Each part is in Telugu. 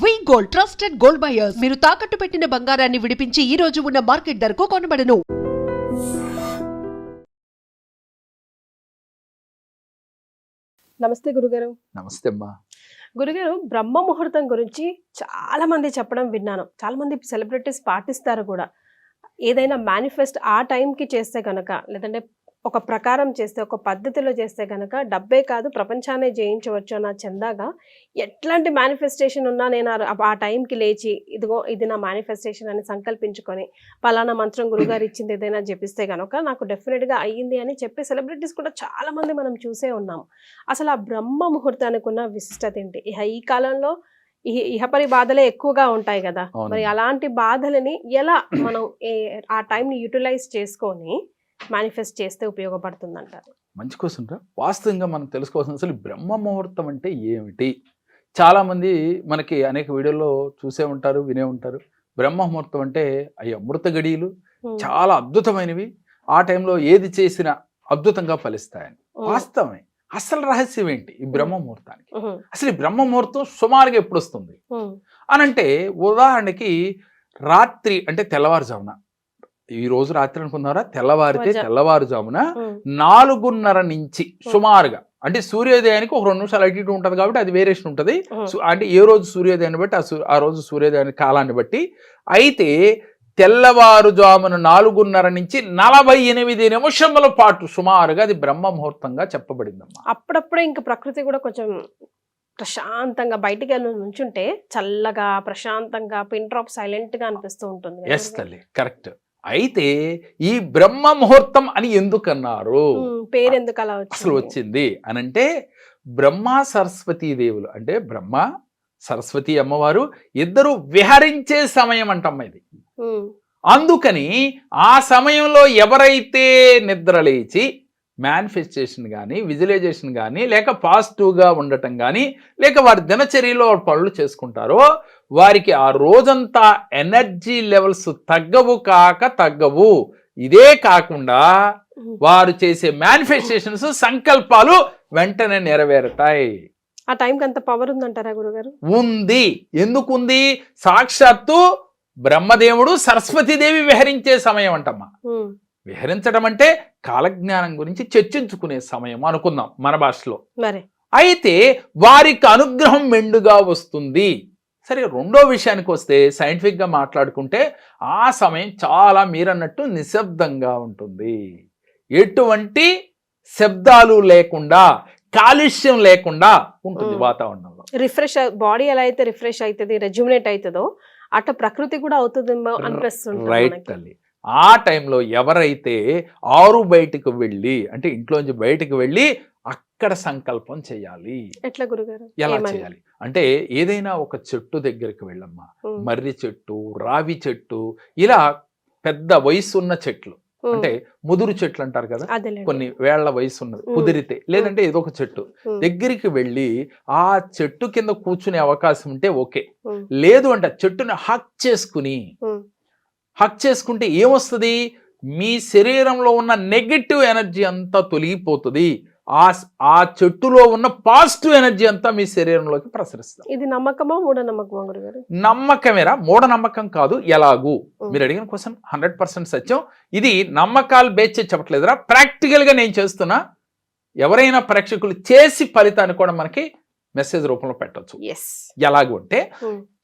వి గోల్డ్ ట్రస్టెడ్ గోల్డ్ బయర్స్ మీరు తాకట్టు పెట్టిన బంగారాన్ని విడిపించి ఈ రోజు ఉన్న మార్కెట్ ధరకు కొనబడను. నమస్తే గురుగారు. నమస్తే అమ్మా. గురుగారు, బ్రహ్మ ముహూర్తం గురించి చాలా మంది చెప్పడం విన్నాను. చాలా మంది సెలబ్రిటీస్ పాటిస్తారు కూడా. ఏదైనా మేనిఫెస్ట్ ఆ టైంకి చేస్తే గనక, లేదంటే ఒక ప్రకారం చేస్తే, ఒక పద్ధతిలో చేస్తే గనక డబ్బే కాదు ప్రపంచాన్ని జయించవచ్చు అన్న చందాగా ఎట్లాంటి మేనిఫెస్టేషన్ ఉన్నా నేను ఆ టైంకి లేచి ఇదిగో ఇది నా మేనిఫెస్టేషన్ అని సంకల్పించుకొని పలానా మంత్రం గురుగారు ఇచ్చింది ఏదైనా జపిస్తే కనుక నాకు డెఫినెట్గా అయ్యింది అని చెప్పి సెలబ్రిటీస్ కూడా చాలా మంది మనం చూసే ఉన్నాం. అసలు ఆ బ్రహ్మ ముహూర్తానికి ఉన్న విశిష్టత ఏంటి? ఈ కాలంలో ఇహపరి బాధలే ఎక్కువగా ఉంటాయి కదా, మరి అలాంటి బాధలని ఎలా మనం ఆ టైంని యూటిలైజ్ చేసుకొని మేనిఫెస్ట్ చేస్తే ఉపయోగపడుతుంది అంటారు? మంచి క్వశ్చన్ రా. వాస్తవంగా మనం తెలుసుకోవాల్సిన అసలు బ్రహ్మ ముహూర్తం అంటే ఏమిటి? చాలామంది మనకి అనేక వీడియోలో చూసే ఉంటారు, వినే ఉంటారు. బ్రహ్మ ముహూర్తం అంటే అవి అమృత గడియలు, చాలా అద్భుతమైనవి. ఆ టైంలో ఏది చేసినా అద్భుతంగా ఫలిస్తాయని. వాస్తవమే. అసలు రహస్యం ఏంటి ఈ బ్రహ్మ ముహూర్తానికి? అసలు ఈ బ్రహ్మ ముహూర్తం సుమారుగా ఎప్పుడు వస్తుంది అనంటే, ఉదాహరణకి రాత్రి అంటే తెల్లవారుజామున, ఈ రోజు రాత్రి అనుకున్నారా, తెల్లవారితే తెల్లవారుజామున 4:30 నుంచి సుమారుగా, అంటే సూర్యోదయానికి ఒక 2 నిమిషాలు అటు ఇటు ఉంటుంది కాబట్టి అది వేరియేషన్ ఉంటుంది. అంటే ఏ రోజు సూర్యోదయాన్ని బట్టి ఆ రోజు సూర్యోదయాన్ని కాలాన్ని బట్టి. అయితే తెల్లవారుజామున 4:30 నుంచి 48 నిమిషముల పాటు సుమారుగా అది బ్రహ్మ ముహూర్తంగా చెప్పబడిందమ్మా. అప్పుడప్పుడే ఇంకా ప్రకృతి కూడా కొంచెం ప్రశాంతంగా బయటికి వెళ్ళి నుంచుంటే చల్లగా ప్రశాంతంగా పిన్ డ్రాప్ సైలెంట్ గా అనిపిస్తూ ఉంటుంది. ఎస్ తల్లి, కరెక్ట్. అయితే ఈ బ్రహ్మ ముహూర్తం అని ఎందుకన్నారు, పేరు ఎందుకు అలా అసలు వచ్చింది అనంటే, బ్రహ్మ సరస్వతీ దేవులు అంటే బ్రహ్మ సరస్వతి అమ్మవారు ఇద్దరు విహరించే సమయం అంటమ్మ ఇది. అందుకని ఆ సమయంలో ఎవరైతే నిద్రలేచి మేనిఫెస్టేషన్ కానీ, విజువలైజేషన్ కానీ, లేక పాజిటివ్గా ఉండటం కానీ, లేక వారి దినచర్యలో పనులు చేసుకుంటారో వారికి ఆ రోజంతా ఎనర్జీ లెవెల్స్ తగ్గవు. ఇదే కాకుండా వారు చేసే మేనిఫెస్టేషన్స్, సంకల్పాలు వెంటనే నెరవేరుతాయి. ఆ టైంకి అంత పవర్ ఉందంటారా గురుగారు? ఉంది. ఎందుకుంది? సాక్షాత్తు బ్రహ్మదేవుడు సరస్వతీదేవి విహరించే సమయం అంటమ్మా. విహరించడం అంటే కాలజ్ఞానం గురించి చర్చించుకునే సమయం అనుకుందాం మన భాషలో. అయితే వారికి అనుగ్రహం మెండుగా వస్తుంది. సరే, రెండో విషయానికి వస్తే సైంటిఫిక్ గా మాట్లాడుకుంటే ఆ సమయం చాలా మీరన్నట్టు నిశ్శబ్దంగా ఉంటుంది. ఎటువంటి శబ్దాలు లేకుండా, కాలుష్యం లేకుండా ఉంటుంది వాతావరణంలో. రిఫ్రెష్ బాడీ ఎలా అయితే రిఫ్రెష్ అవుతుంది, రెజ్యుమినేట్ అవుతుందో అట్ట ప్రకృతి కూడా అవుతుందేమో అనిపిస్తుంది. రైట్ తల్లి. ఆ టైంలో ఎవరైతే బయటకు వెళ్ళి, అంటే ఇంట్లోంచి బయటకు వెళ్ళి అక్కడ సంకల్పం చేయాలి. ఎట్లా గురుగారు? ఎలా చేయాలి అంటే, ఏదైనా ఒక చెట్టు దగ్గరికి వెళ్ళమ్మా. మర్రి చెట్టు, రావి చెట్టు, ఇలా పెద్ద వయసు ఉన్న చెట్లు, అంటే ముదురు చెట్లు అంటారు కదా, కొన్ని వేళ్ల వయసు ఉన్నది కుదిరితే, లేదంటే ఏదో ఒక చెట్టు దగ్గరికి వెళ్ళి ఆ చెట్టు కింద కూర్చునే అవకాశం ఉంటే ఓకే. లేదు అంటే చెట్టుని హక్ చేసుకుంటే ఏమొస్తుంది? మీ శరీరంలో ఉన్న నెగటివ్ ఎనర్జీ అంతా తొలగిపోతుంది. ఆ చెట్టులో ఉన్న పాజిటివ్ ఎనర్జీ అంతా మీ శరీరంలోకి ప్రసరిస్తుంది. ఇది నమ్మకమా మూఢనమ్మకమా గురుగారు? నమ్మకమేరా, మూఢనమ్మకం కాదు. ఎలాగూ మీరు అడిగిన క్వశ్చన్ 100% సత్యం. ఇది నమ్మకాలు బేస్ చేసి చెప్పట్లేదురా, ప్రాక్టికల్ గా నేను చేస్తున్నా. ఎవరైనా ప్రేక్షకులు చేసి ఫలితాన్ని కూడా మనకి మెసేజ్ రూపంలో పెట్టచ్చు. ఎలాగూ అంటే,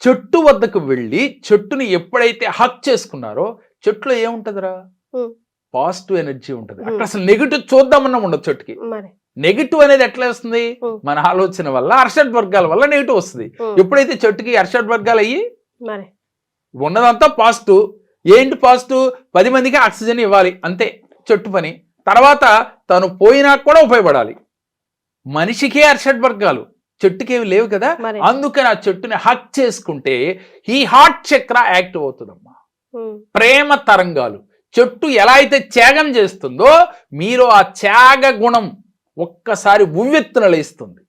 చెట్టు వద్దకు వెళ్ళి చెట్టుని ఎప్పుడైతే హక్ చేసుకున్నారో చెట్టులో ఏముంటదిరా? పాజిటివ్ ఎనర్జీ ఉంటుంది. అక్కడ అసలు నెగిటివ్ చూద్దామన్నా ఉండదు చెట్టుకి. నెగిటివ్ అనేది ఎట్లా వస్తుంది? మన ఆలోచన వల్ల, అర్షడ్ వర్గాల వల్ల నెగిటివ్ వస్తుంది. ఎప్పుడైతే చెట్టుకి అర్షడ్ వర్గాలు అయ్యి ఉన్నదంతా పాజిటివ్. ఏంటి పాజిటివ్? 10 మందికి ఆక్సిజన్ ఇవ్వాలి, అంతే చెట్టు పని. తర్వాత తను పోయినా కూడా ఉపయోగపడాలి. మనిషికే అర్షడ్ వర్గాలు, చెట్టుకేమి లేవు కదా. అందుకని ఆ చెట్టుని హక్ చేసుకుంటే ఈ హార్ట్ చక్ర యాక్టివ్ అవుతుందమ్మా. ప్రేమ తరంగాలు చెట్టు ఎలా అయితే త్యాగం చేస్తుందో, మీరు ఆ త్యాగ గుణం ఒక్కసారి ఉవ్వెత్తున లేస్తుంది.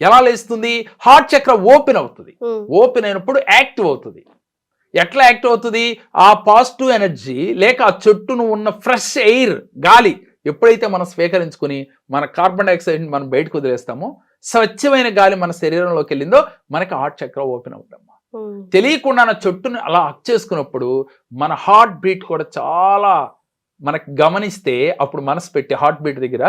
ఎలా లేస్తుంది? హార్ట్ చక్ర ఓపెన్ అవుతుంది. ఓపెన్ అయినప్పుడు యాక్టివ్ అవుతుంది. ఎట్లా యాక్టివ్ అవుతుంది? ఆ పాజిటివ్ ఎనర్జీ లేక ఆ చెట్టును ఉన్న ఫ్రెష్ ఎయిర్, గాలి ఎప్పుడైతే మనం స్వీకరించుకుని మన కార్బన్ డైఆక్సైడ్ మనం బయటకు వదిలేస్తామో స్వచ్ఛమైన గాలి మన శరీరంలోకి వెళ్ళిందో మనకి హార్ట్ చక్ర ఓపెన్ అవుతుందమ్మా. తెలియకుండా నా చెట్టుని అలా హక్ చేసుకున్నప్పుడు మన హార్ట్ బీట్ కూడా చాలా మనకు గమనిస్తే అప్పుడు మనసు పెట్టి హార్ట్ బీట్ దగ్గర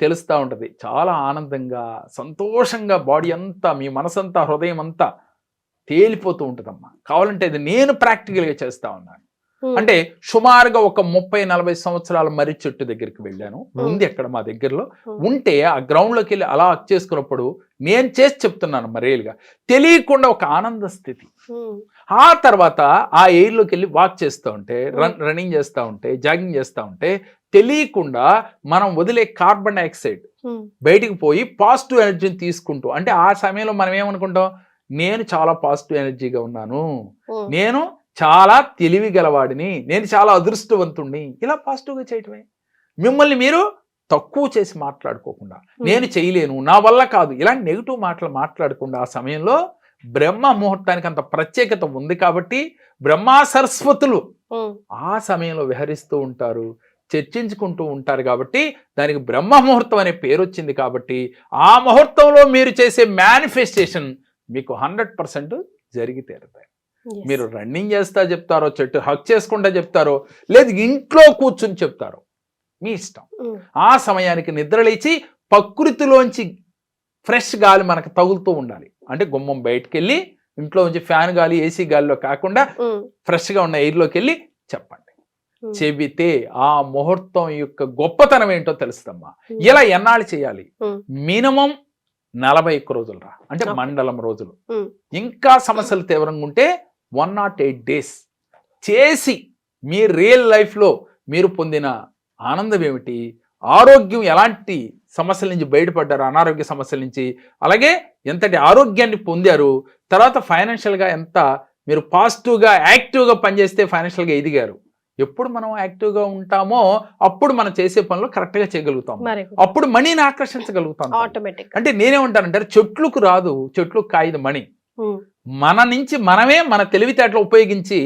తెలుస్తూ ఉంటుంది. చాలా ఆనందంగా సంతోషంగా బాడీ అంతా మీ మనసంతా హృదయం అంతా తేలిపోతూ ఉంటుందమ్మా. కావాలంటే ఇది నేను ప్రాక్టికల్గా చేస్తా ఉన్నాను. అంటే సుమారుగా ఒక 30-40 సంవత్సరాల మర్రి చెట్టు దగ్గరికి వెళ్ళాను. ఉంది అక్కడ మా దగ్గరలో ఉంటే ఆ గ్రౌండ్ లోకి వెళ్ళి అలా హక్ చేసుకున్నప్పుడు నేను చేసి చెప్తున్నాను మరేలుగా తెలియకుండా ఒక ఆనంద స్థితి. ఆ తర్వాత ఆ ఎయిర్లోకి వెళ్ళి వాక్ చేస్తూ ఉంటే రన్నింగ్ చేస్తూ ఉంటే జాగింగ్ చేస్తూ ఉంటే తెలియకుండా మనం వదిలే కార్బన్ డైఆక్సైడ్ బయటికి పోయి పాజిటివ్ ఎనర్జీని తీసుకుంటూ, అంటే ఆ సమయంలో మనం ఏమనుకుంటాం, నేను చాలా పాజిటివ్ ఎనర్జీగా ఉన్నాను, నేను చాలా తెలివి గలవాడిని, నేను చాలా అదృష్టవంతుణ్ణి, ఇలా పాజిటివ్గా చేయటమే. మిమ్మల్ని మీరు తక్కువ చేసి మాట్లాడుకోకుండా నేను చేయలేను, నా వల్ల కాదు, ఇలాంటి నెగిటివ్ మాటలు మాట్లాడకుండా ఆ సమయంలో బ్రహ్మ ముహూర్తానికి అంత ప్రత్యేకత ఉంది కాబట్టి బ్రహ్మ సరస్వతులు ఆ సమయంలో విహరిస్తూ ఉంటారు, చర్చించుకుంటూ ఉంటారు కాబట్టి దానికి బ్రహ్మ ముహూర్తం అనే పేరు వచ్చింది. కాబట్టి ఆ ముహూర్తంలో మీరు చేసే మేనిఫెస్టేషన్ మీకు 100% జరిగి తీరుతాయి. మీరు రన్నింగ్ చేస్తా చెప్తారో, చెట్టు హక్ చేసుకుంటా చెప్తారో, లేదు ఇంట్లో కూర్చుని చెప్తారో మీ ఇష్టం. ఆ సమయానికి నిద్రలేచి ప్రకృతిలోంచి ఫ్రెష్ గాలి మనకు తగులుతూ ఉండాలి. అంటే గుమ్మం బయటకు వెళ్ళి ఇంట్లో నుంచి ఫ్యాన్ గాలి ఏసీ గాలిలో కాకుండా ఫ్రెష్గా ఉన్న ఎయిర్లోకి వెళ్ళి చెప్పండి. చెబితే ఆ ముహూర్తం యొక్క గొప్పతనం ఏంటో తెలుస్తమ్మా. ఇలా ఎన్నాళ్ళు చేయాలి? మినిమం 41 రోజులు రా, అంటే మండలం రోజులు. ఇంకా సమస్యలు తీవ్రంగా ఉంటే 108 days చేసి మీ రియల్ లైఫ్లో మీరు పొందిన ఆనందం ఏమిటి, ఆరోగ్యం ఎలాంటి సమస్యల నుంచి బయటపడ్డారు, అనారోగ్య సమస్యల నుంచి, అలాగే ఎంతటి ఆరోగ్యాన్ని పొందారు, తర్వాత ఫైనాన్షియల్గా ఎంత మీరు పాజిటివ్గా యాక్టివ్గా పనిచేస్తే ఫైనాన్షియల్గా ఎదిగారు. ఎప్పుడు మనం యాక్టివ్గా ఉంటామో అప్పుడు మనం చేసే పనులు కరెక్ట్గా చేయగలుగుతాం, అప్పుడు మనీని ఆకర్షించగలుగుతాం. అంటే నేనేమంటానంటే చెట్లకు రాదు, చెట్లు కాయదు మణి. మన నుంచి మనమే మన తెలివితేటలు ఉపయోగించి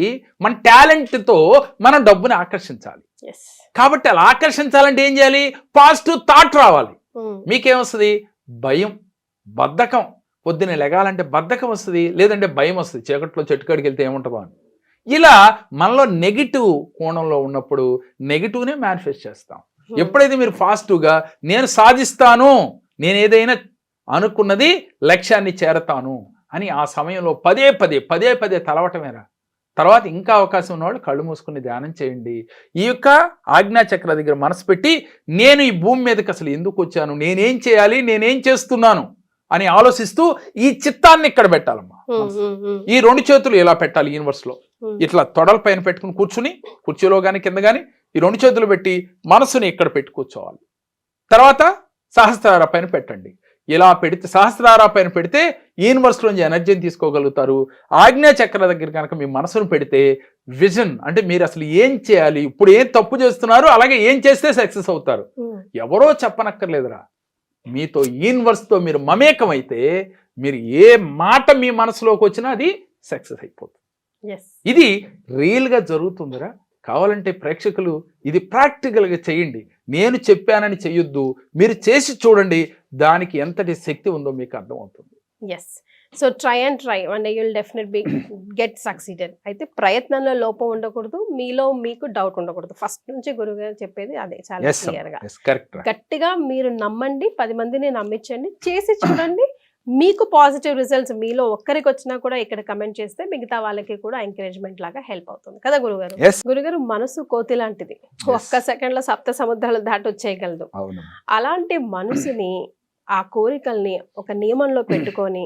మన టాలెంట్తో మనం డబ్బుని ఆకర్షించాలి. కాబట్టి అలా ఆకర్షించాలంటే ఏం చేయాలి? పాజిటివ్ థాట్ రావాలి. మీకేమొస్తుంది? భయం, బద్ధకం. పొద్దున్న లెగాలంటే బద్ధకం వస్తుంది, లేదంటే భయం వస్తుంది, చీకట్లో చెట్టుకాడికి వెళ్తే ఏముంటుందో అని. ఇలా మనలో నెగిటివ్ కోణంలో ఉన్నప్పుడు నెగిటివ్నే మేనిఫెస్ట్ చేస్తాం. ఎప్పుడైతే మీరు పాజిటివ్గా నేను సాధిస్తాను, నేను ఏదైనా అనుకున్నది లక్ష్యాన్ని చేరతాను అని ఆ సమయంలో పదే పదే తలవటమేరా. తర్వాత ఇంకా అవకాశం ఉన్నవాళ్ళు కళ్ళు మూసుకుని ధ్యానం చేయండి. ఈ యొక్క ఆజ్ఞాచక్ర దగ్గర మనసు పెట్టి నేను ఈ భూమి మీదకి అసలు ఎందుకు వచ్చాను, నేనేం చేయాలి, నేనేం చేస్తున్నాను అని ఆలోచిస్తూ ఈ చిత్తాన్ని ఇక్కడ పెట్టాలమ్మా. ఈ 2 చేతులు ఇలా పెట్టాలి యూనివర్స్లో. ఇట్లా తొడల పైన పెట్టుకుని కూర్చుని, కుర్చీలో కానీ కింద కానీ ఈ 2 చేతులు పెట్టి మనసుని ఇక్కడ పెట్టి కూర్చోవాలి. తర్వాత సహస్రార పైన పెట్టండి. ఇలా పెడితే సహస్రార పైన పెడితే యూనివర్స్లోంచి ఎనర్జీని తీసుకోగలుగుతారు. ఆజ్ఞా చక్ర దగ్గర కనుక మీ మనసును పెడితే విజన్, అంటే మీరు అసలు ఏం చేయాలి, ఇప్పుడు ఏం తప్పు చేస్తున్నారు, అలాగే ఏం చేస్తే సక్సెస్ అవుతారు, ఎవరో చెప్పనక్కర్లేదురా. మీతో యూనివర్స్తో మీరు మమేకం అయితే మీరు ఏ మాట మీ మనసులోకి వచ్చినా అది సక్సెస్ అయిపోతుంది. ఇది రియల్గా జరుగుతుందిరా. కావాలంటే ప్రేక్షకులు ఇది ప్రాక్టికల్గా చేయండి. నేను చెప్పానని చెయ్యొద్దు, మీరు చేసి చూడండి, దానికి ఎంతటి శక్తి ఉందో మీకు అర్థమవుతుంది. Yes, so try and you will definitely get succeeded. అయితే ప్రయత్నంలో లోపం ఉండకూడదు, మీలో మీకు డౌట్ ఉండకూడదు. ఫస్ట్ నుంచి గురుగారు చెప్పేది అదే, చాలా క్లియర్గా గట్టిగా మీరు నమ్మండి, 10 మందిని నమ్మించండి, చేసి చూడండి. మీకు పాజిటివ్ రిజల్ట్స్ మీలో ఒక్కరికి వచ్చినా కూడా ఇక్కడ కమెంట్ చేస్తే మిగతా వాళ్ళకి కూడా ఎంకరేజ్మెంట్ లాగా హెల్ప్ అవుతుంది కదా గురుగారు. గురుగారు, మనసు కోతి లాంటిది, ఒక్క సెకండ్ లో 7 సముద్రాలు దాటి వచ్చేయగలదు. అలాంటి మనసుని, ఆ కోరికల్ని ఒక నియమంలో పెట్టుకొని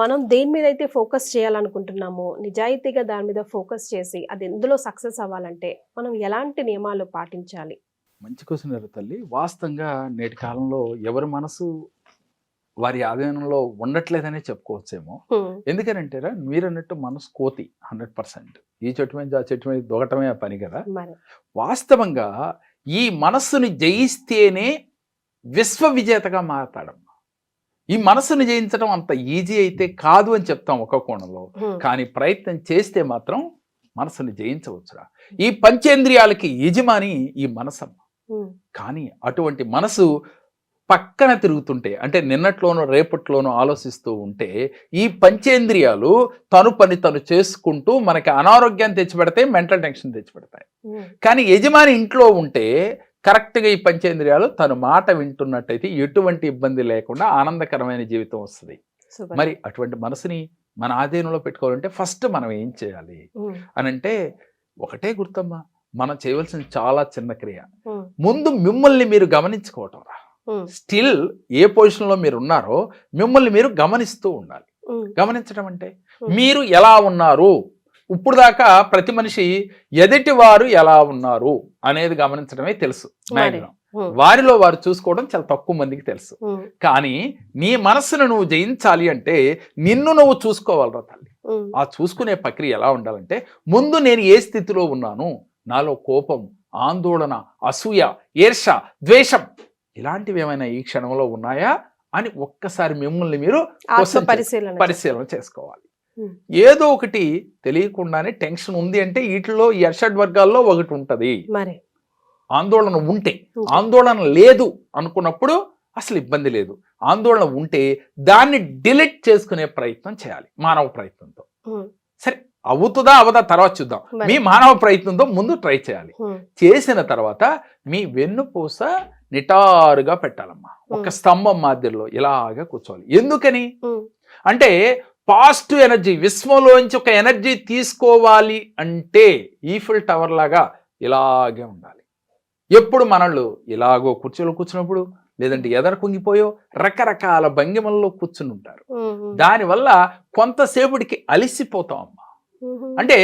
మనం దేని మీద అయితే ఫోకస్ చేయాలనుకుంటున్నామో నిజాయితీగా దాని మీద ఫోకస్ చేసి అది ఎందులో సక్సెస్ అవ్వాలంటే మనం ఎలాంటి నియమాలు పాటించాలి? మంచి క్వశ్చన్ తల్లి. వాస్తవంగా నేటి కాలంలో ఎవరి మనసు వారి ఆధీనంలో ఉండట్లేదనే చెప్పుకోవచ్చేమో. ఎందుకనంటే మీరు అన్నట్టు మనసు కోతి 100%. ఈ చెట్టు మీద ఆ చెట్టు మీద దొగటమే పని కదా. వాస్తవంగా ఈ మనస్సుని జయిస్తేనే విశ్వ విజేతగా మారతాడమ్మా. ఈ మనసుని జయించడం అంత ఈజీ అయితే కాదు అని చెప్తాం ఒక కోణంలో, కానీ ప్రయత్నం చేస్తే మాత్రం మనసుని జయించవచ్చురా. ఈ పంచేంద్రియాలకి యజమాని ఈ మనసమ్మ. కానీ అటువంటి మనసు పక్కన తిరుగుతుంటే అంటే నిన్నట్లోనూ రేపట్లోనూ ఆలోచిస్తూ ఉంటే ఈ పంచేంద్రియాలు తను పని తను చేసుకుంటూ మనకి అనారోగ్యాన్ని తెచ్చిపెడతాయి, మెంటల్ టెన్షన్ తెచ్చిపెడతాయి. కానీ యజమాని ఇంట్లో ఉంటే కరెక్ట్గా ఈ పంచేంద్రియాలు తన మాట వింటున్నట్టయితే ఎటువంటి ఇబ్బంది లేకుండా ఆనందకరమైన జీవితం వస్తుంది. మరి అటువంటి మనసుని మన ఆధీనంలో పెట్టుకోవాలంటే ఫస్ట్ మనం ఏం చేయాలి అని అంటే ఒకటే గుర్తమ్మా, మనం చేయవలసిన చాలా చిన్న క్రియ. ముందు మిమ్మల్ని మీరు గమనించుకోవటం రా. స్టిల్ ఏ పొజిషన్లో మీరు ఉన్నారో మిమ్మల్ని మీరు గమనిస్తూ ఉండాలి. గమనించడం అంటే మీరు ఎలా ఉన్నారు, ఇప్పుడు దాకా ప్రతి మనిషి ఎదుటి వారు ఎలా ఉన్నారు అనేది గమనించడమే తెలుసు మ్యాక్సిమం. వారిలో వారు చూసుకోవడం చాలా తక్కువ మందికి తెలుసు. కానీ నీ మనస్సును నువ్వు జయించాలి అంటే నిన్ను నువ్వు చూసుకోవాలరా తల్లి. ఆ చూసుకునే ప్రక్రియ ఎలా ఉండాలంటే ముందు నేను ఏ స్థితిలో ఉన్నాను, నాలో కోపం, ఆందోళన, అసూయ, ఈర్ష, ద్వేషం ఇలాంటివి ఏమైనా ఈ క్షణంలో ఉన్నాయా అని ఒక్కసారి మిమ్మల్ని మీరు పరిశీలన చేసుకోవాలి. ఏదో ఒకటి తెలియకుండానే టెన్షన్ ఉంది అంటే వీటిలో ఈ అర్షడ్ వర్గాల్లో ఒకటి ఉంటది. ఆందోళన ఉంటే, ఆందోళన లేదు అనుకున్నప్పుడు అసలు ఇబ్బంది లేదు. ఆందోళన ఉంటే దాన్ని డిలీట్ చేసుకునే ప్రయత్నం చేయాలి మానవ ప్రయత్నంతో. సరే అవుతుందా అవదా తర్వాత చూద్దాం. మీ మానవ ప్రయత్నంతో ముందు ట్రై చేయాలి. చేసిన తర్వాత మీ వెన్నుపూస నిటారుగా పెట్టాలమ్మా. ఒక స్తంభం మాదిరిలో ఇలాగా కూర్చోవాలి. ఎందుకని అంటే పాజిటివ్ ఎనర్జీ విశ్వంలోంచి ఒక ఎనర్జీ తీసుకోవాలి అంటే ఈఫిల్ టవర్ లాగా ఇలాగే ఉండాలి. ఎప్పుడు మనళ్ళు ఇలాగో కుర్చీలో కూర్చున్నప్పుడు లేదంటే ఎదర కుంగిపోయో రకరకాల భంగిమల్లో కూర్చుని ఉంటారు. దానివల్ల కొంతసేపటికి అలిసిపోతాం అమ్మా. అంటే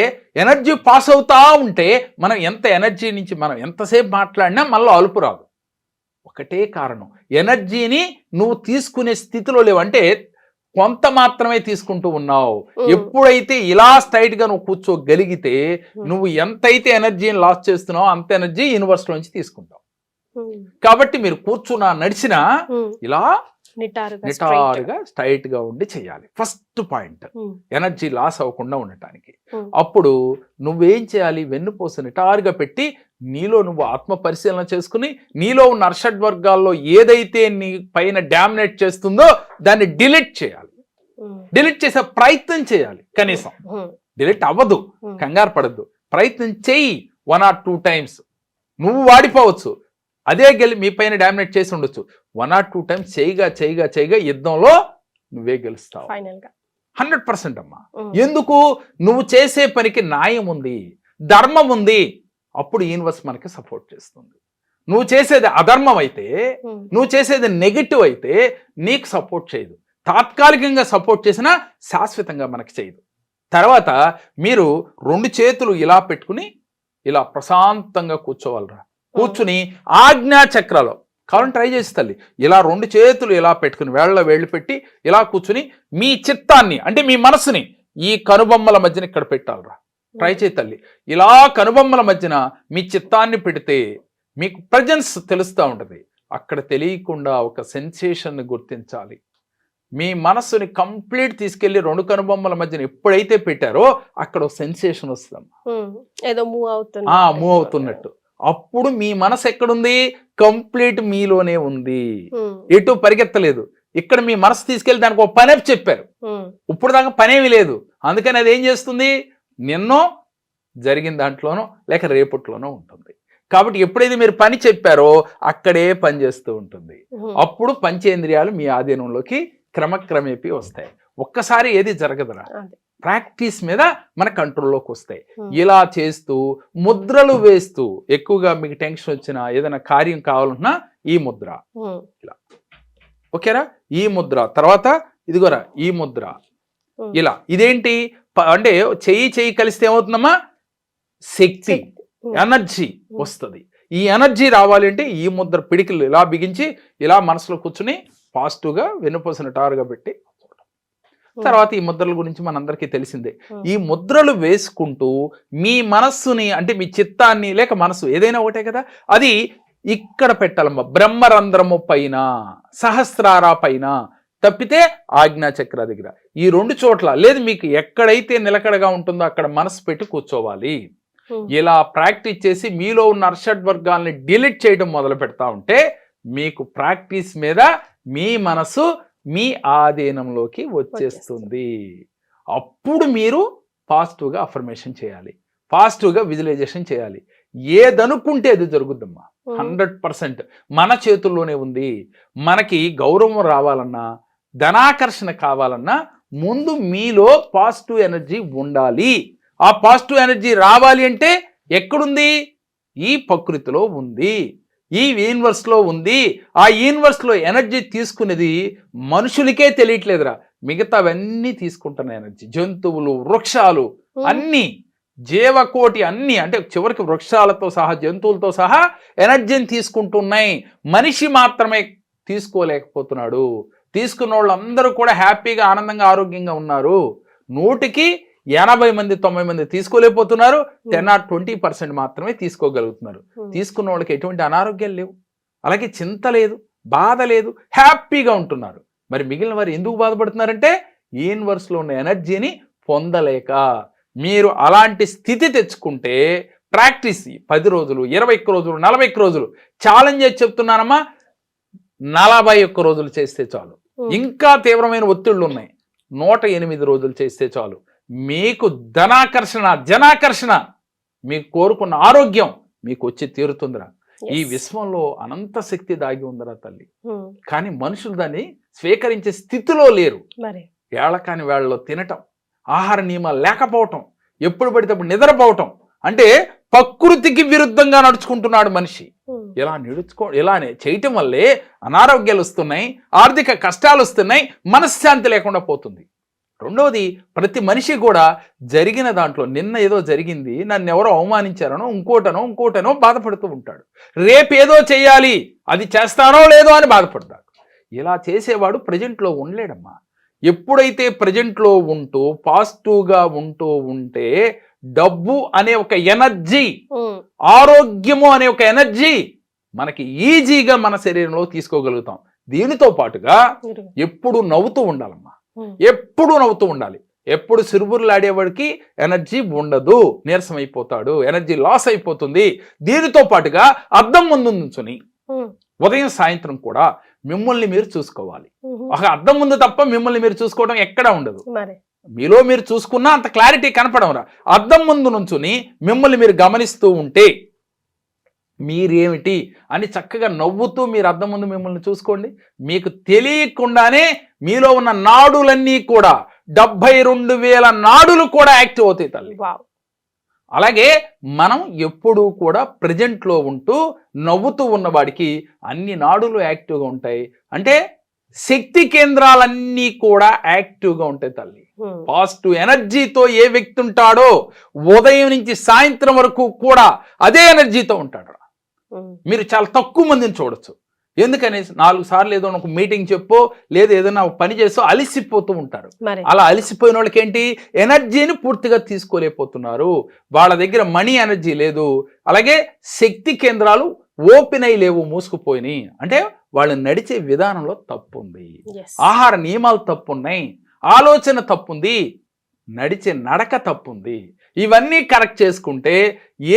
ఎనర్జీ పాస్ అవుతా ఉంటే మనం ఎంత ఎనర్జీ నుంచి మనం ఎంతసేపు మాట్లాడినా మళ్ళీ అలుపు రాదు. ఒకటే కారణం, ఎనర్జీని నువ్వు తీసుకునే స్థితిలో లేవు. అంటే కొంత మాత్రమే తీసుకుంటూ ఉన్నావు. ఎప్పుడైతే ఇలా స్ట్రైట్ గా నువ్వు కూర్చోగలిగితే నువ్వు ఎంతైతే ఎనర్జీని లాస్ చేస్తున్నావో అంత ఎనర్జీ యూనివర్స్ లోంచి తీసుకుంటావు. కాబట్టి మీరు కూర్చున్నా నడిచినా ఇలా నిటారుగా స్ట్రైట్ గా ఉండి చేయాలి. ఫస్ట్ పాయింట్ ఎనర్జీ లాస్ అవ్వకుండా ఉండటానికి. అప్పుడు నువ్వేం చేయాలి, వెన్నుపూస నిటారుగా పెట్టి నీలో నువ్వు ఆత్మ పరిశీలన చేసుకుని నీలో ఉన్న అర్షడ్ వర్గాల్లో ఏదైతే నీ పైన డామినేట్ చేస్తుందో దాన్ని డిలీట్ చేయాలి. డిలీట్ చేసే ప్రయత్నం చేయాలి. కనీసం డిలీట్ అవ్వదు, కంగారు పడద్దు, ప్రయత్నం చెయ్యి. 1 or 2 times. నువ్వు వాడిపోవచ్చు, అదే మీ పైన డామినేట్ చేసి ఉండొచ్చు. 1 or 2 times చేయగా యుద్ధంలో నువ్వే గెలుస్తావు 100% అమ్మా. ఎందుకు? నువ్వు చేసే పనికి న్యాయం ఉంది, ధర్మం ఉంది. అప్పుడు యూనివర్స్ మనకి సపోర్ట్ చేస్తుంది. నువ్వు చేసేది అధర్మం అయితే, నువ్వు చేసేది నెగిటివ్ అయితే నీకు సపోర్ట్ చేయదు. తాత్కాలికంగా సపోర్ట్ చేసినా శాశ్వతంగా మనకి చేయదు. తర్వాత మీరు 2 చేతులు ఇలా పెట్టుకుని ఇలా ప్రశాంతంగా కూర్చోవాలరా. కూర్చుని ఆజ్ఞా చక్రాలు కావాలని ట్రై చేసి తల్లి ఇలా 2 చేతులు ఇలా పెట్టుకుని వేళ్ళు పెట్టి ఇలా కూర్చుని మీ చిత్తాన్ని అంటే మీ మనసుని ఈ కనుబొమ్మల మధ్యన ఇక్కడ పెట్టాలరా. ట్రై చేయి తల్లి. ఇలా కనుబొమ్మల మధ్యన మీ చిత్తాన్ని పెడితే మీకు ప్రజెన్స్ తెలుస్తూ ఉంటుంది. అక్కడ తెలియకుండా ఒక సెన్సేషన్ గుర్తించాలి. మీ మనస్సుని కంప్లీట్ తీసుకెళ్లి 2 కనుబొమ్మల మధ్యన ఎప్పుడైతే పెట్టారో అక్కడ ఒక సెన్సేషన్ వస్తుంది, మూవ్ అవుతున్నట్టు. అప్పుడు మీ మనసు ఎక్కడుంది? కంప్లీట్ మీలోనే ఉంది, ఎటు పరిగెత్తలేదు. ఇక్కడ మీ మనసు తీసుకెళ్లి దానికి ఒక పని చెప్పారు, ఇప్పుడు దాకా పనేమి లేదు. అందుకని అది ఏం చేస్తుంది? నిన్నో జరిగిన దాంట్లోనో లేక రేపట్లోనో ఉంటుంది. కాబట్టి ఎప్పుడైతే మీరు పని చెప్పారో అక్కడే పని చేస్తూ ఉంటుంది. అప్పుడు పంచేంద్రియాలు మీ ఆధీనంలోకి క్రమక్రమేపీ వస్తాయి. ఒక్కసారి ఏది జరగదురా, ప్రాక్టీస్ మీద మన కంట్రోల్లోకి వస్తాయి. ఇలా చేస్తూ ముద్రలు వేస్తూ ఎక్కువగా మీకు టెన్షన్ వచ్చినా ఏదైనా కార్యం కావాలన్నా ఈ ముద్ర ఇలా, ఓకేరా? ఈ ముద్ర తర్వాత ఇదిగోరా ఈ ముద్ర ఇలా. ఇదేంటి అంటే చెయ్యి కలిస్తే ఏమవుతుందమ్మా? శక్తి, ఎనర్జీ వస్తుంది. ఈ ఎనర్జీ రావాలి అంటే ఈ ముద్ర పిడికిలు ఇలా బిగించి ఇలా మనసులో కూర్చుని పాజిటివ్గా వెన్నుపూస నిటారుగా పెట్టి తర్వాత ఈ ముద్రల గురించి మనందరికీ తెలిసిందే. ఈ ముద్రలు వేసుకుంటూ మీ మనస్సుని అంటే మీ చిత్తాన్ని లేక మనసు ఏదైనా ఒకటే కదా, అది ఇక్కడ పెట్టాలమ్మా. బ్రహ్మరంధ్రము పైన, సహస్రారా పైన, తప్పితే ఆజ్ఞాచక్ర దగ్గర. ఈ 2 చోట్ల లేదు, మీకు ఎక్కడైతే నిలకడగా ఉంటుందో అక్కడ మనసు పెట్టి కూర్చోవాలి. ఇలా ప్రాక్టీస్ చేసి మీలో ఉన్న అర్షడ్ వర్గాల్ని డిలీట్ చేయడం మొదలు పెడతా ఉంటే మీకు ప్రాక్టీస్ మీద మీ మనసు మీ ఆధీనంలోకి వచ్చేస్తుంది. అప్పుడు మీరు పాజిటివ్గా అఫర్మేషన్ చేయాలి, పాజిటివ్గా విజువలైజేషన్ చేయాలి. ఏదనుకుంటే అది జరుగుద్దమ్మా. 100% మన చేతుల్లోనే ఉంది. మనకి గౌరవం రావాలన్నా, ధనాకర్షణ కావాలన్నా ముందు మీలో పాజిటివ్ ఎనర్జీ ఉండాలి. ఆ పాజిటివ్ ఎనర్జీ రావాలి అంటే ఎక్కడుంది? ఈ ప్రకృతిలో ఉంది, ఈ యూనివర్స్లో ఉంది. ఆ యూనివర్స్లో ఎనర్జీ తీసుకునేది మనుషులకే తెలియట్లేదురా, మిగతావన్నీ తీసుకుంటున్న ఎనర్జీ. జంతువులు, వృక్షాలు, అన్నీ జీవకోటి అన్నీ, అంటే చివరికి వృక్షాలతో సహా జంతువులతో సహా ఎనర్జీని తీసుకుంటున్నాయి. మనిషి మాత్రమే తీసుకోలేకపోతున్నాడు. తీసుకున్న వాళ్ళందరూ కూడా హ్యాపీగా, ఆనందంగా, ఆరోగ్యంగా ఉన్నారు. 100కి 80 మంది 90 మంది తీసుకోలేకపోతున్నారు. 10 or 20% మాత్రమే తీసుకోగలుగుతున్నారు. తీసుకున్న వాళ్ళకి ఎటువంటి అనారోగ్యాలు లేవు, అలాగే చింత లేదు, బాధ లేదు, హ్యాపీగా ఉంటున్నారు. మరి మిగిలిన వారు ఎందుకు బాధపడుతున్నారంటే యూనివర్స్లో ఉన్న ఎనర్జీని పొందలేక. మీరు అలాంటి స్థితి తెచ్చుకుంటే ప్రాక్టీస్ 10 రోజులు, 21 రోజులు, 41 రోజులు ఛాలెంజ్ చేసి చెప్తున్నానమ్మా, 41 రోజులు చేస్తే చాలు. ఇంకా తీవ్రమైన ఒత్తిళ్లు ఉన్నాయి, 108 రోజులు చేస్తే చాలు. మీకు ధనాకర్షణ, జనాకర్షణ, మీకు కోరుకున్న ఆరోగ్యం మీకు వచ్చి తీరుతుందిరా. ఈ విశ్వంలో అనంత శక్తి దాగి ఉందిరా తల్లి. కానీ మనుషులు దాన్ని స్వీకరించే స్థితిలో లేరు. వేళ కాని వేళలో తినటం, ఆహార నియమాలు లేకపోవటం, ఎప్పుడు పడితే అప్పుడు నిద్రపోవటం, అంటే ప్రకృతికి విరుద్ధంగా నడుచుకుంటున్నాడు మనిషి. ఇలానే చేయటం వల్లే అనారోగ్యాలు వస్తున్నాయి, ఆర్థిక కష్టాలు వస్తున్నాయి, మనశ్శాంతి లేకుండా పోతుంది. రెండవది, ప్రతి మనిషి కూడా జరిగిన దాంట్లో నిన్న ఏదో జరిగింది, నన్ను ఎవరో అవమానించారనో ఇంకోటనో బాధపడుతూ ఉంటాడు. రేపేదో చెయ్యాలి, అది చేస్తానో లేదో అని బాధపడతాడు. ఇలా చేసేవాడు ప్రజెంట్లో ఉండలేడమ్మా. ఎప్పుడైతే ప్రజెంట్లో ఉంటూ పాజిటివ్గా ఉంటే డబ్బు అనే ఒక ఎనర్జీ, ఆరోగ్యము అనే ఒక ఎనర్జీ మనకి ఈజీగా మన శరీరంలో తీసుకోగలుగుతాం. దీనితో పాటుగా ఎప్పుడు నవ్వుతూ ఉండాలమ్మా, ఎప్పుడు నవ్వుతూ ఉండాలి. ఎప్పుడు సిరుబుర్లాడేవాడికి ఎనర్జీ ఉండదు, నీరసం అయిపోతాడు, ఎనర్జీ లాస్ అయిపోతుంది. దీనితో పాటుగా అద్దం ముందు నుంచుని ఉదయం సాయంత్రం కూడా మిమ్మల్ని మీరు చూసుకోవాలి. ఒక అద్దం ముందు తప్ప మిమ్మల్ని మీరు చూసుకోవడం ఎక్కడా ఉండదు. మీలో మీరు చూసుకున్నా అంత క్లారిటీ కనపడవురా. అద్దం ముందు నుంచుని మిమ్మల్ని మీరు గమనిస్తూ ఉంటే మీరేమిటి అని చక్కగా నవ్వుతూ మీరు అద్దం ముందు మిమ్మల్ని చూసుకోండి. మీకు తెలియకుండానే మీలో ఉన్న నాడులన్నీ కూడా 72,000 నాడులు కూడా యాక్టివ్ అవుతాయి తల్లి. అలాగే మనం ఎప్పుడూ కూడా ప్రజెంట్లో ఉంటూ నవ్వుతూ ఉన్నవాడికి అన్ని నాడులు యాక్టివ్గా ఉంటాయి. అంటే శక్తి కేంద్రాలన్నీ కూడా యాక్టివ్గా ఉంటాయి తల్లి. పాజిటివ్ ఎనర్జీతో ఏ వ్యక్తి ఉంటాడో ఉదయం నుంచి సాయంత్రం వరకు కూడా అదే ఎనర్జీతో ఉంటాడు. మీరు చాలా తక్కువ మందిని చూడొచ్చు. ఎందుకని 4 సార్లు ఏదో ఒక మీటింగ్ చెప్పో లేదా ఏదైనా పని చేసో అలిసిపోతూ ఉంటారు. అలా అలిసిపోయిన వాళ్ళకి ఏంటి, ఎనర్జీని పూర్తిగా తీసుకోలేకపోతున్నారు. వాళ్ళ దగ్గర మనీ ఎనర్జీ లేదు, అలాగే శక్తి కేంద్రాలు ఓపెన్ అయి లేవు, మూసుకుపోయినాయి. అంటే వాళ్ళు నడిచే విధానంలో తప్పు ఉంది, ఆహార నియమాలు తప్పున్నాయి, ఆలోచన తప్పుంది, నడిచే నడక తప్పుంది. ఇవన్నీ కరెక్ట్ చేసుకుంటే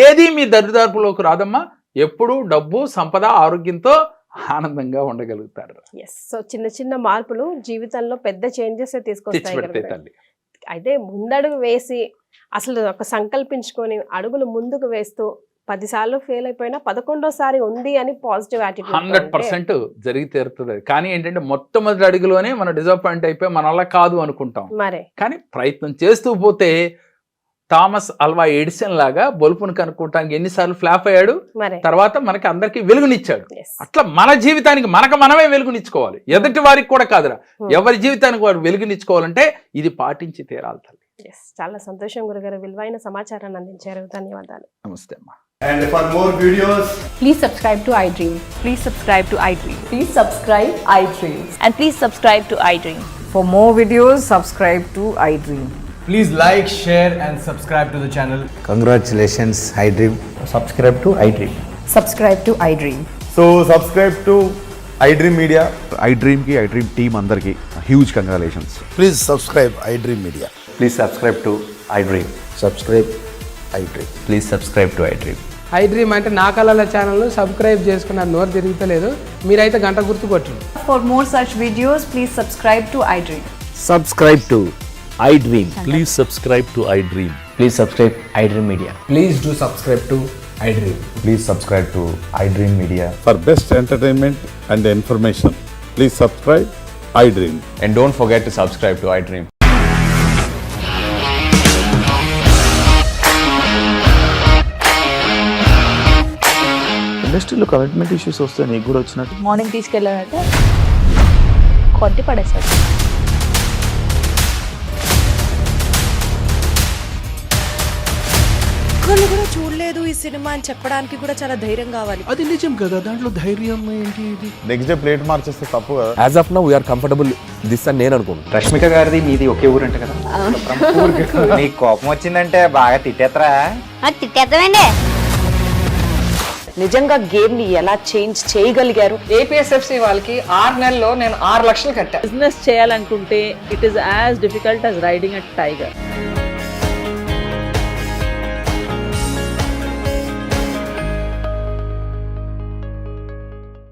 ఏది మీ దరిదాపులోకి రాదమ్మా. ఎప్పుడు డబ్బు, సంపద, ఆరోగ్యంతో ఆనందంగా ఉండగలుగుతారు. సో చిన్న చిన్న మార్పులు జీవితంలో పెద్ద చేంజెస్ తీసుకొస్తాయి. అయితే ముందడుగు వేసి అసలు ఒక సంకల్పించుకొని అడుగులు ముందుకు వేస్తూ 10 సార్లు ఫెయిల్ అయిపోయినా 11వ ఉంది అని పాజిటివ్ యాటిట్యూడ్ 100% జరిగి తీరుతుంది. కానీ ఏంటంటే మొట్టమొదటి అడుగులోనే మనం డిసప్పాయింట్ అయిపోయి మన వల్ల కాదు అనుకుంటాం. కానీ ప్రయత్నం చేస్తూ పోతే థామస్ అల్వా ఎడిసన్ లాగా బల్బును కనుక్కోవటానికి ఎన్నిసార్లు ఫ్లాప్ అయ్యాడు, తర్వాత మనకి అందరికి వెలుగునిచ్చాడు. అట్లా మన జీవితానికి మనమే వెలుగునిచ్చుకోవాలి, ఎదుటి వారికి కూడా కాదురా. ఎవరి జీవితానికి వారు వెలుగునిచ్చుకోవాలంటే ఇది పాటించి తీరాలి తల్లి. చాలా సంతోషం గురుగారు, విలువైన సమాచారాన్ని అందించారు. ధన్యవాదాలు. నమస్తే అమ్మా. And for more videos, please subscribe to iDream. Please subscribe to iDream. Please subscribe iDream. And please subscribe to iDream. For more videos, subscribe to iDream. please like, share and subscribe to the channel. Congratulations, iDream. Subscribe to iDream. Subscribe to iDream. So subscribe to iDream Media. iDream team andarki huge congratulations. Please subscribe iDream Media. Please subscribe to iDream. Subscribe iDream. Please subscribe to iDream. I dream అంటే నా కళల ఛానల్ను సబ్స్క్రైబ్ చేసుకున్న నోరు తిరుగుతలేదు. మీరైతే గంట గుర్తు కొట్టండి. For more such videos, please subscribe to iDream. Subscribe to iDream. Please subscribe to iDream. Please subscribe iDream Media. Please do subscribe to iDream. Please subscribe to iDream Media. For best entertainment and information, please subscribe iDream. And don't forget to subscribe to iDream. ఇండస్ట్రీలో కమిట్మెంట్ ఇష్యూస్ వస్తే నీకు కూడా వచ్చినట్టు మార్నింగ్ తీసుకెళ్ళాలంటే కొట్టి పడేసాడు. ఒక్కళ్ళు కూడా చూడలేదు ఈ సినిమా అని చెప్పడానికి కూడా చాలా ధైర్యం కావాలి. అది నిజం కదా, దాంట్లో ధైర్యం ఏంటి? ఇది నెక్స్ట్ డే ప్లేట్ మార్చేస్తే తప్పు కదా. As of now we are comfortable this అని నేను అనుకుంటున్నాను. రష్మిక గారిది మీది ఒకే ఊరు అంట కదా. నీకు కోపం వచ్చిందంటే బాగా తిట్టేత్తరా? తిట్టేద్దామండి. నిజంగా గేమ్ ని ఎలా చేంజ్ చేయగలిగారు? APSFC వాళ్ళకి 6 నెలల్లో నేను 6 లక్షలు కట్టా. బిజినెస్ చేయాలనుకుంటే it is as difficult as riding a tiger.